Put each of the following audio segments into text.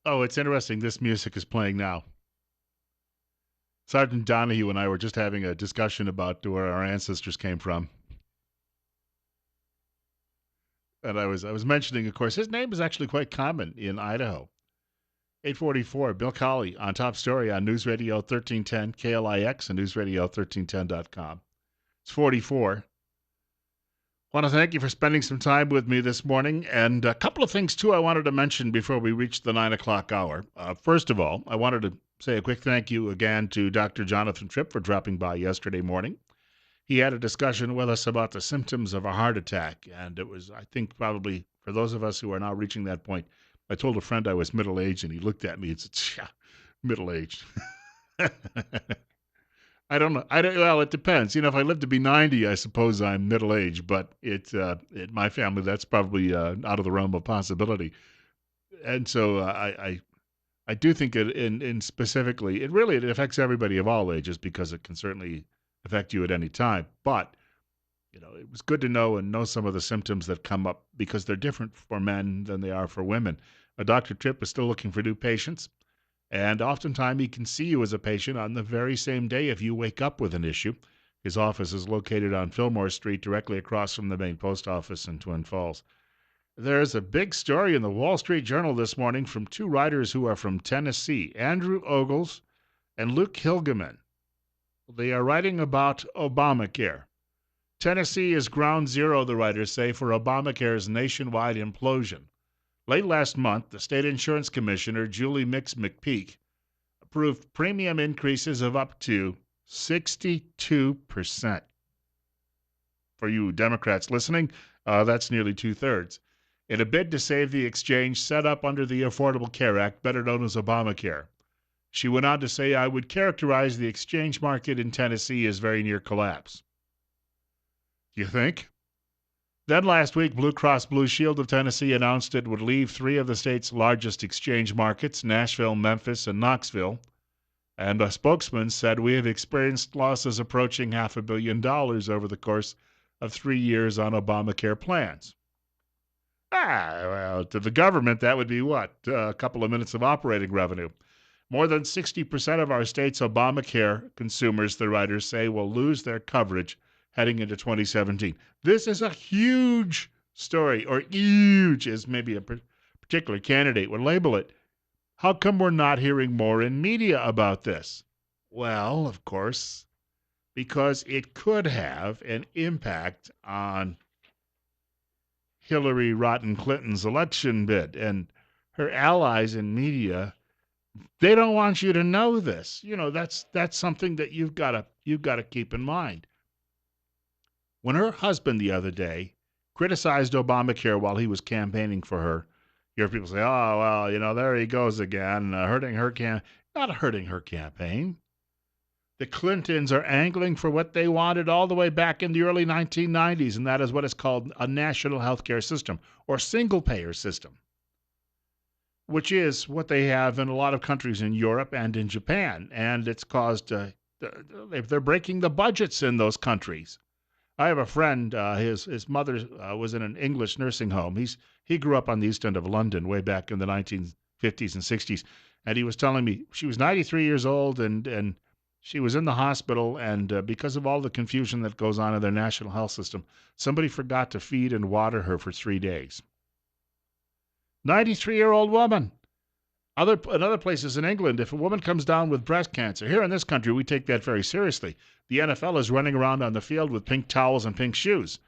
Oh, it's interesting. This music is playing now. Sergeant Donahue and I were just having a discussion about where our ancestors came from. And I was mentioning, of course, his name is actually quite common in Idaho. 844, Bill Colley on Top Story on News Radio 1310 KLIX and newsradio1310.com. It's 44. Want to thank you for spending some time with me this morning. And a couple of things, too, I wanted to mention before we reach the 9 o'clock hour. First of all, I wanted to say a quick thank you again to Dr. Jonathan Tripp for dropping by yesterday morning. He had a discussion with us about the symptoms of a heart attack. And it was, I think, probably for those of us who are now reaching that point. I told a friend I was middle-aged, and he looked at me and said, yeah, middle-aged. I don't know. Well, it depends. If I live to be 90, I suppose I'm middle-aged, but in my family, that's probably out of the realm of possibility. And so I do think in specifically, it affects everybody of all ages because it can certainly affect you at any time. But it was good to know some of the symptoms that come up because they're different for men than they are for women. Dr. Tripp is still looking for new patients. And oftentimes he can see you as a patient on the very same day if you wake up with an issue. His office is located on Fillmore Street, directly across from the main post office in Twin Falls. There's a big story in the Wall Street Journal this morning from two writers who are from Tennessee, Andrew Ogles and Luke Hilgeman. They are writing about Obamacare. Tennessee is ground zero, the writers say, for Obamacare's nationwide implosion. Late last month, the state insurance commissioner, Julie Mix McPeak, approved premium increases of up to 62%. For you Democrats listening, that's nearly two-thirds. In a bid to save the exchange set up under the Affordable Care Act, better known as Obamacare. She went on to say, I would characterize the exchange market in Tennessee as very near collapse. You think? Then last week, Blue Cross Blue Shield of Tennessee announced it would leave three of the state's largest exchange markets, Nashville, Memphis, and Knoxville. And a spokesman said, we have experienced losses approaching $500 million over the course of 3 years on Obamacare plans. Well, to the government, that would be what? A couple of minutes of operating revenue. More than 60% of our state's Obamacare consumers, the writers say, will lose their coverage heading into 2017. This is a huge story, or huge as maybe a particular candidate would label it. How come we're not hearing more in media about this? Well, of course, because it could have an impact on Hillary Rotten Clinton's election bid. And her allies in media, they don't want you to know this. That's something that you've got to keep in mind. When her husband the other day criticized Obamacare while he was campaigning for her, you hear people say, oh, well, there he goes again, hurting her not hurting her campaign. The Clintons are angling for what they wanted all the way back in the early 1990s, and that is what is called a national health care system or single-payer system, which is what they have in a lot of countries in Europe and in Japan. And it's caused, they're breaking the budgets in those countries. I have a friend, his mother was in an English nursing home. He grew up on the East End of London way back in the 1950s and 60s. And he was telling me she was 93 years old and she was in the hospital. And because of all the confusion that goes on in their national health system, somebody forgot to feed and water her for 3 days. 93-year-old woman. In other places in England, if a woman comes down with breast cancer, here in this country, we take that very seriously. The NFL is running around on the field with pink towels and pink shoes.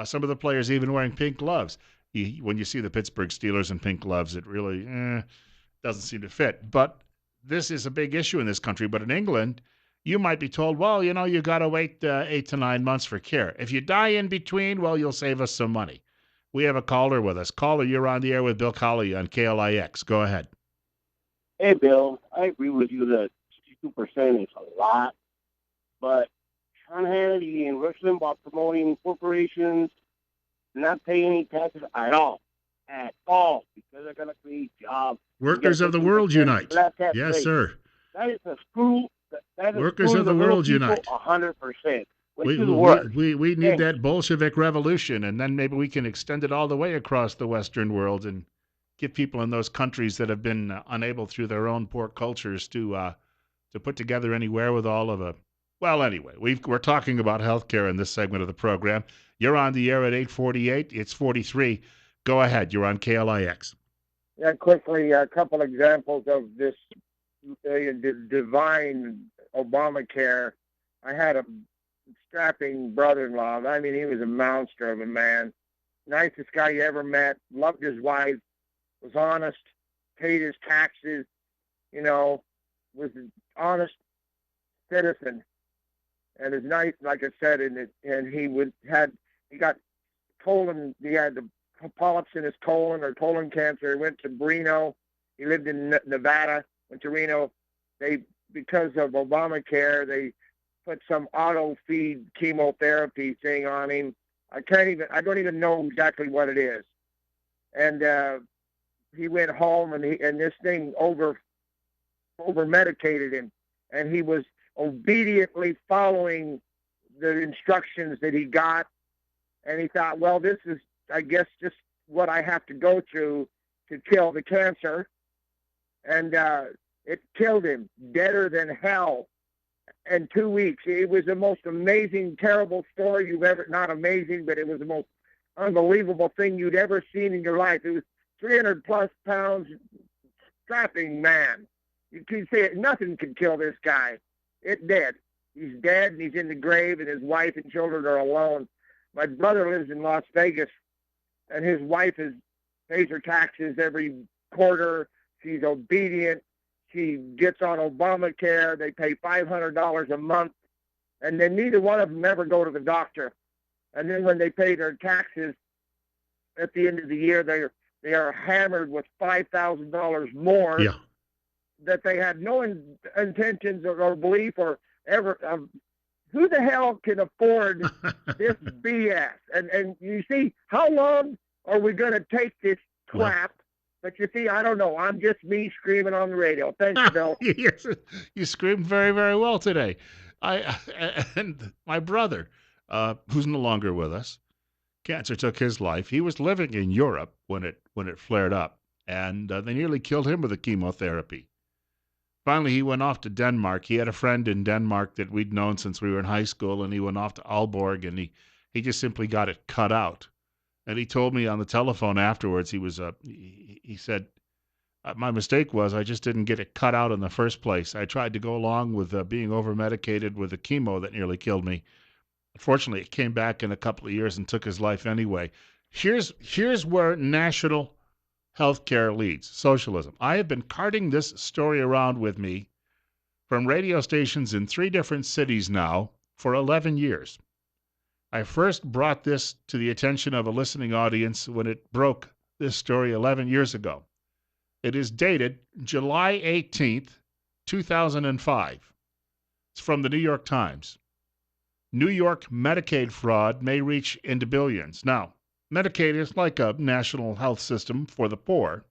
Some of the players even wearing pink gloves. When you see the Pittsburgh Steelers in pink gloves, it really doesn't seem to fit. But this is a big issue in this country. But in England, you might be told, well, you got to wait 8 to 9 months for care. If you die in between, well, you'll save us some money. We have a caller with us. Caller, you're on the air with Bill Colley on KLIX. Go ahead. Hey, Bill, I agree with you that 62% is a lot, but Sean Hannity and Rush Limbaugh promoting corporations not paying any taxes at all, because they're going to create jobs. Workers of the world unite. Yes, sir. That is a screw. Workers of the world unite. 100%. We need that Bolshevik revolution, and then maybe we can extend it all the way across the Western world and get people in those countries that have been unable through their own poor cultures to put together any wherewithal of a. Well, anyway, we're talking about healthcare in this segment of the program. You're on the air at 8:48. It's 43. Go ahead. You're on KLIX. Yeah, quickly, a couple examples of this divine Obamacare. I had a strapping brother-in-law. I mean, he was a monster of a man. Nicest guy you ever met. Loved his wife. Was honest. Paid his taxes. You know, was an honest citizen. And was nice, like I said, and he got colon. He had the polyps in his colon or colon cancer. He went to Reno. He lived in Nevada. Went to Reno. Because of Obamacare, they put some auto feed chemotherapy thing on him. I don't even know exactly what it is. And he went home and this thing over medicated him, and he was obediently following the instructions that he got. And he thought, well, this is, I guess, just what I have to go through to kill the cancer. And it killed him, deader than hell, in 2 weeks. It was the most amazing, terrible story you've ever, not amazing, but it was the most unbelievable thing you'd ever seen in your life. It was 300 plus pounds, strapping man. You can say it, nothing could kill this guy. It did. He's dead, and he's in the grave, and his wife and children are alone. My brother lives in Las Vegas, and his wife pays her taxes every quarter. She's obedient. She gets on Obamacare. They pay $500 a month, and then neither one of them ever go to the doctor. And then when they pay their taxes at the end of the year, they are hammered with $5,000 more. Yeah. That they had no intentions or belief or ever. Who the hell can afford this BS? And you see, how long are we going to take this crap? But you see, I don't know. I'm just me screaming on the radio. Thanks, Bill. Yes, you screamed very, very well today. And my brother, who's no longer with us, cancer took his life. He was living in Europe when it flared up, and they nearly killed him with the chemotherapy. Finally, he went off to Denmark. He had a friend in Denmark that we'd known since we were in high school, and he went off to Aalborg, and he just simply got it cut out. And he told me on the telephone afterwards, he said, my mistake was I just didn't get it cut out in the first place. I tried to go along with being over-medicated with the chemo that nearly killed me. Unfortunately, it came back in a couple of years and took his life anyway. Here's where national healthcare leads: socialism. I have been carting this story around with me from radio stations in 3 different cities now for 11 years. I first brought this to the attention of a listening audience when it broke, this story, 11 years ago. It is dated July 18th, 2005. It's from the New York Times. New York Medicaid fraud may reach into billions. Now, Medicaid is like a national health system for the poor.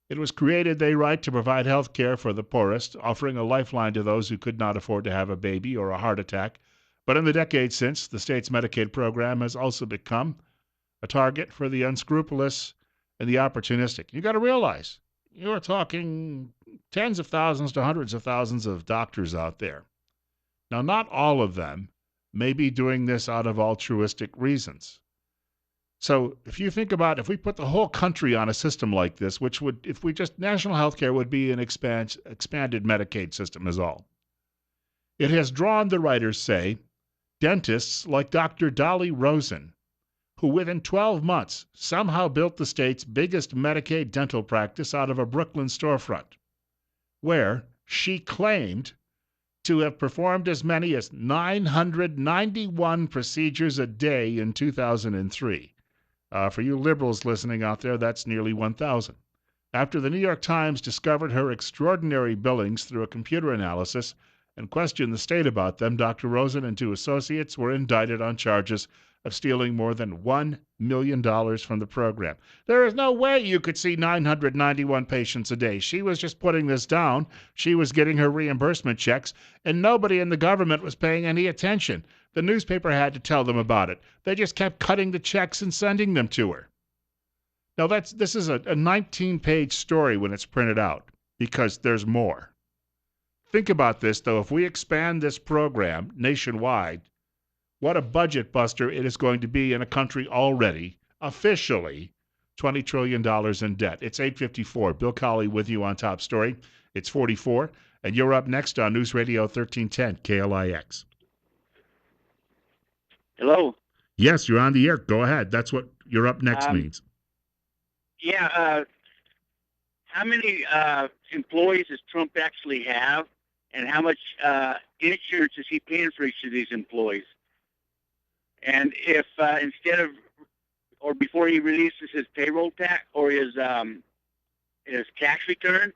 It was created, they write, to provide health care for the poorest, offering a lifeline to those who could not afford to have a baby or a heart attack. But in the decades since, the state's Medicaid program has also become a target for the unscrupulous and the opportunistic. You got to realize, you're talking tens of thousands to hundreds of thousands of doctors out there. Now, not all of them may be doing this out of altruistic reasons. So if you think about, if we put the whole country on a system like this, which would, if we just, national health care would be an expanded Medicaid system is all. It has drawn, the writers say, dentists like Dr. Dolly Rosen, who within 12 months somehow built the state's biggest Medicaid dental practice out of a Brooklyn storefront, where she claimed to have performed as many as 991 procedures a day in 2003. For you liberals listening out there, that's nearly 1,000. After the New York Times discovered her extraordinary billings through a computer analysis and questioned the state about them, Dr. Rosen and 2 associates were indicted on charges of stealing more than $1 million from the program. There is no way you could see 991 patients a day. She was just putting this down. She was getting her reimbursement checks, and nobody in the government was paying any attention. The newspaper had to tell them about it. They just kept cutting the checks and sending them to her. Now, this is a 19-page story when it's printed out because there's more. Think about this, though. If we expand this program nationwide, what a budget buster it is going to be in a country already, officially, $20 trillion in debt. It's 8:54. Bill Colley with you on Top Story. It's 44, and you're up next on News Radio 1310, KLIX. Hello. Yes, you're on the air. Go ahead. That's what you're up next means. Yeah. How many employees does Trump actually have, and how much insurance is he paying for each of these employees? And if instead of, or before he releases his payroll tax or his tax return,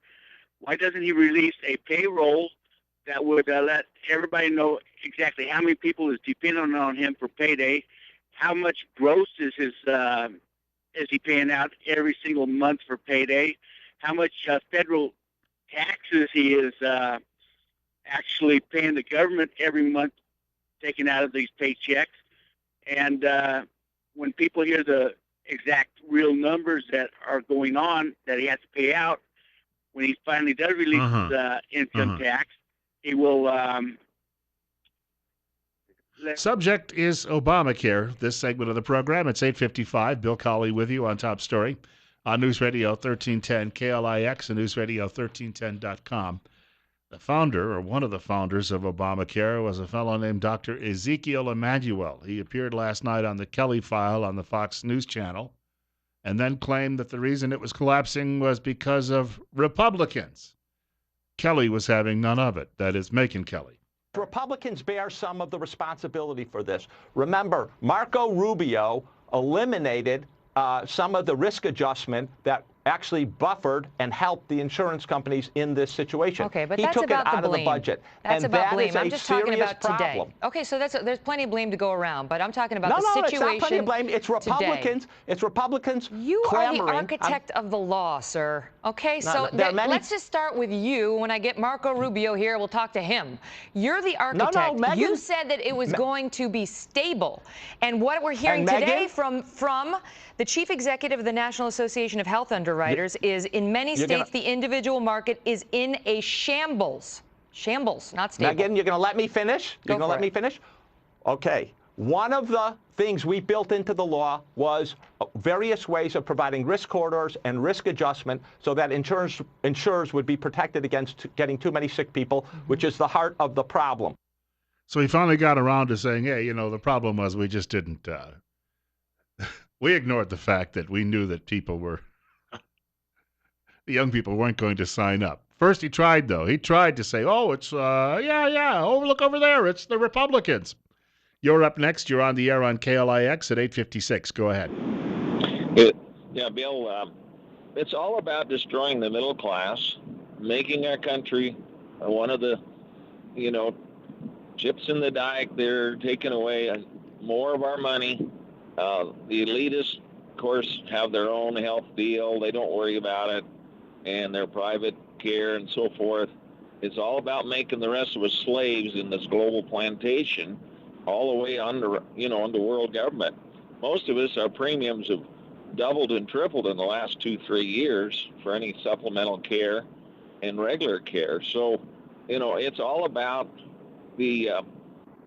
why doesn't he release a payroll that would let everybody know exactly how many people is dependent on him for payday, how much gross is he paying out every single month for payday, how much federal taxes he is actually paying the government every month, taken out of these paychecks. And when people hear the exact real numbers that are going on that he has to pay out, when he finally does release his income tax, he will... Subject is Obamacare, this segment of the program. It's 8:55. Bill Colley with you on Top Story on News Radio 1310 KLIX and newsradio1310.com. The founder, or one of the founders of Obamacare, was a fellow named Dr. Ezekiel Emanuel. He appeared last night on the Kelley File on the Fox News Channel and then claimed that the reason it was collapsing was because of Republicans. Kelley was having none of it. That is, Macon Kelley. Republicans bear some of the responsibility for this. Remember, Marco Rubio eliminated some of the risk adjustment that actually buffered and helped the insurance companies in this situation. Okay, but he that's took about it out the of the blame. budget. That's and about that blame. is I'm a just talking serious about today. problem. Okay, so there's plenty of blame to go around, but I'm talking about No, the no, situation it's not plenty of blame. It's Republicans. Today. It's Republicans You are the clamoring. architect of the law, sir. Okay, No, so no, there are many- let's just start with you. When I get Marco Rubio here, we'll talk to him. You're the architect. Megan, you said that it was going to be stable. And what we're hearing And today Megan? from the chief executive of the National Association of Health Underwriters is in many states the individual market is in a shambles. Shambles, not stable. Megan, you're going to let me finish? You're going to let me finish? Okay. One of the things we built into the law was various ways of providing risk corridors and risk adjustment so that insurers would be protected against getting too many sick people, which is the heart of the problem. So he finally got around to saying, hey, the problem was we just didn't, we ignored the fact that we knew that the young people weren't going to sign up. First he tried, though. He tried to say, oh, it's, look over there. It's the Republicans. You're up next. You're on the air on KLIX at 8:56. Go ahead. Yeah, Bill, it's all about destroying the middle class, making our country one of the, chips in the dike. They're taking away more of our money. The elitists, of course, have their own health deal. They don't worry about it, and their private care and so forth. It's all about making the rest of us slaves in this global plantation, all the way under world government. Most of us, our premiums have doubled and tripled in the last 2-3 years for any supplemental care and regular care. So, it's all about the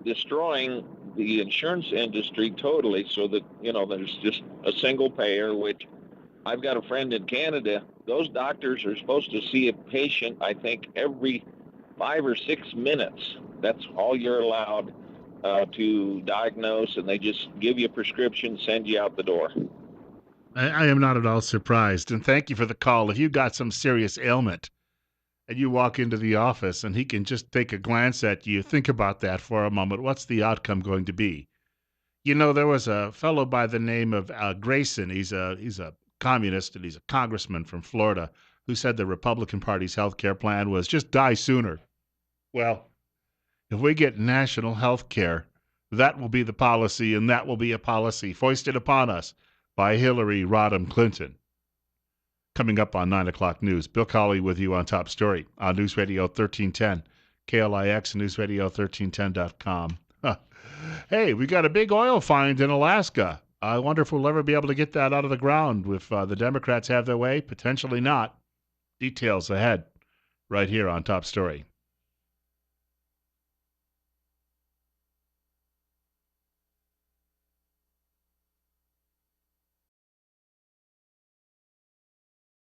destroying the insurance industry totally, so that there's just a single payer. Which I've got a friend in Canada. Those doctors are supposed to see a patient, I think, every 5 or 6 minutes. That's all you're allowed to diagnose, and they just give you a prescription, send you out the door. I am not at all surprised, and thank you for the call. If you got some serious ailment and you walk into the office and he can just take a glance at you, think about that for a moment. What's the outcome going to be? There was a fellow by the name of Grayson. He's a communist, and he's a congressman from Florida, who said the Republican Party's health care plan was just die sooner. Well, if we get national health care, that will be the policy, and that will be a policy foisted upon us by Hillary Rodham Clinton. Coming up on 9 o'clock news, Bill Colley with you on Top Story on News Radio 1310, KLIX and newsradio1310.com. Hey, we got a big oil find in Alaska. I wonder if we'll ever be able to get that out of the ground if the Democrats have their way. Potentially not. Details ahead, right here on Top Story.